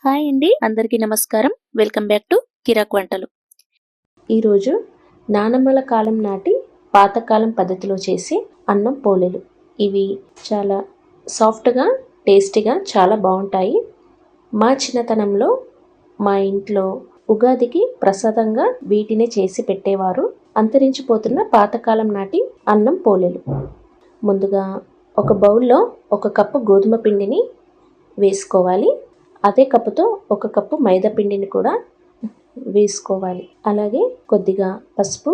Hi అండి, అందరికీ నమస్కారం. వెల్కమ్ బ్యాక్ టు కిరాక్ వంటలు. ఈరోజు నానమ్మల కాలం నాటి పాతకాలం పద్ధతిలో చేసే అన్నం పోలేలు. ఇవి చాలా సాఫ్ట్గా, టేస్టీగా చాలా బాగుంటాయి. మా చిన్నతనంలో మా ఇంట్లో ఉగాదికి ప్రసాదంగా వీటినే చేసి పెట్టేవారు. అంతరించిపోతున్న పాతకాలం నాటి అన్నం పోలేలు. ముందుగా ఒక బౌల్లో 1 కప్పు గోధుమ పిండిని వేసుకోవాలి. అదే కప్పుతో 1 కప్పు మైదా పిండిని కూడా వేసుకోవాలి. అలాగే కొద్దిగా పసుపు,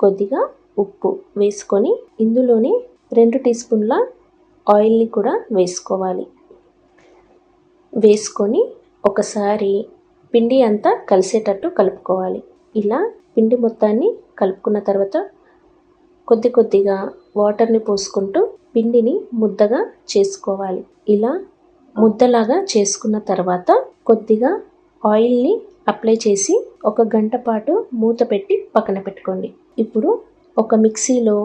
కొద్దిగా ఉప్పు వేసుకొని ఇందులోనే 2 టీ స్పూన్ల ఆయిల్ని కూడా వేసుకోవాలి. వేసుకొని ఒకసారి పిండి అంతా కలిసేటట్టు కలుపుకోవాలి. ఇలా పిండి మొత్తాన్ని కలుపుకున్న తర్వాత కొద్ది కొద్దిగా వాటర్ని పోసుకుంటూ పిండిని ముద్దగా చేసుకోవాలి. ఇలా ముద్దలాగా చేసుకున్న తర్వాత కొద్దిగా ఆయిల్ని అప్లై చేసి 1 గంట పాటు మూత పెట్టి పక్కన పెట్టుకోండి. ఇప్పుడు ఒక మిక్సీలో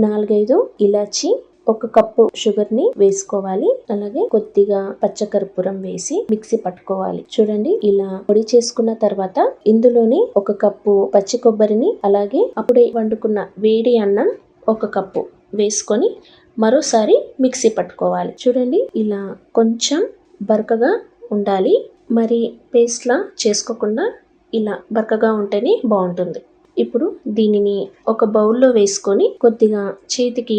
4-5 ఇలాచి, 1 కప్పు షుగర్ని వేసుకోవాలి. అలాగే కొద్దిగా పచ్చకర్పూరం వేసి మిక్సీ పట్టుకోవాలి. చూడండి, ఇలా పొడి చేసుకున్న తర్వాత ఇందులోనే 1 కప్పు పచ్చి కొబ్బరిని, అలాగే అప్పుడే వండుకున్న వేడి అన్నం 1 కప్పు వేసుకొని మరోసారి మిక్సీ పట్టుకోవాలి. చూడండి, ఇలా కొంచెం బరకగా ఉండాలి. మరి పేస్ట్లా చేసుకోకుండా ఇలా బరకగా ఉంటేనే బాగుంటుంది. ఇప్పుడు దీనిని ఒక బౌల్లో వేసుకొని కొద్దిగా చేతికి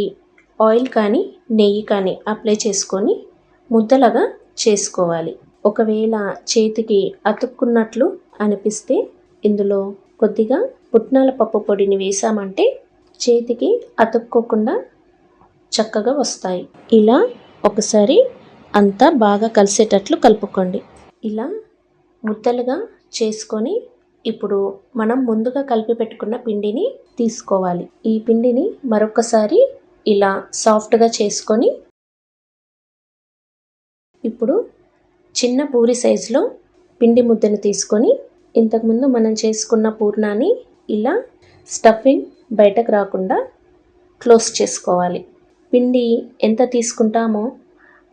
ఆయిల్ కానీ నెయ్యి కానీ అప్లై చేసుకొని ముద్దలాగా చేసుకోవాలి. ఒకవేళ చేతికి అతుక్కున్నట్లు అనిపిస్తే ఇందులో కొద్దిగా పుట్నాల పప్పు పొడిని వేసామంటే చేతికి అతుక్కోకుండా చక్కగా వస్తాయి. ఇలా ఒకసారి అంతా బాగా కలిసేటట్లు కలుపుకోండి. ఇలా ముద్దలుగా చేసుకొని ఇప్పుడు మనం ముందుగా కలిపి పెట్టుకున్న పిండిని తీసుకోవాలి. ఈ పిండిని మరొకసారి ఇలా సాఫ్ట్గా చేసుకొని ఇప్పుడు చిన్న పూరి సైజులో పిండి ముద్దను తీసుకొని ఇంతకుముందు మనం చేసుకున్న పూర్ణాన్ని ఇలా స్టఫింగ్ బయటకు రాకుండా క్లోజ్ చేసుకోవాలి. పిండి ఎంత తీసుకుంటామో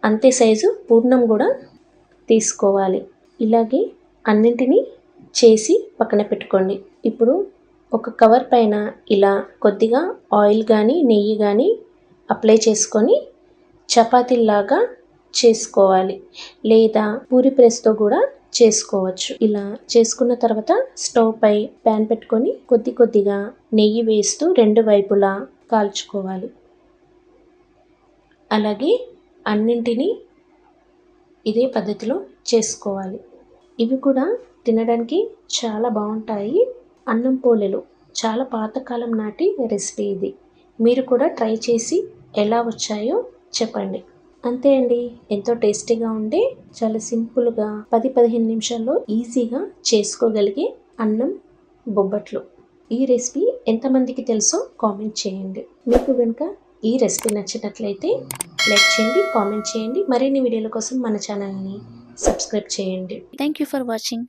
అంతే సైజు పూర్ణం కూడా తీసుకోవాలి. ఇలాగే అన్నింటినీ చేసి పక్కన పెట్టుకోండి. ఇప్పుడు ఒక కవర్ పైన ఇలా కొద్దిగా ఆయిల్ కానీ నెయ్యి కానీ అప్లై చేసుకొని చపాతీలాగా చేసుకోవాలి, లేదా పూరి ప్రెస్తో కూడా చేసుకోవచ్చు. ఇలా చేసుకున్న తర్వాత స్టవ్ పై ప్యాన్ పెట్టుకొని కొద్ది కొద్దిగా నెయ్యి వేస్తూ 2 వైపులా కాల్చుకోవాలి. అలాగే అన్నింటినీ ఇదే పద్ధతిలో చేసుకోవాలి. ఇవి కూడా తినడానికి చాలా బాగుంటాయి. అన్నం పోలేలు చాలా పాతకాలం నాటి రెసిపీ ఇది. మీరు కూడా ట్రై చేసి ఎలా వచ్చాయో చెప్పండి. అంతే అండి, ఎంతో టేస్టీగా ఉండే చాలా సింపుల్గా 10-15 నిమిషాల్లో ఈజీగా చేసుకోగలిగే అన్నం బొబ్బట్లు. ఈ రెసిపీ ఎంతమందికి తెలుసో కామెంట్ చేయండి. మీకు కనుక ఈ రెసిపీ నచ్చినట్లయితే లైక్ చేయండి, కామెంట్ చేయండి. మరిన్ని వీడియోల కోసం మన ఛానల్ని సబ్స్క్రైబ్ చేయండి. Thank you for watching.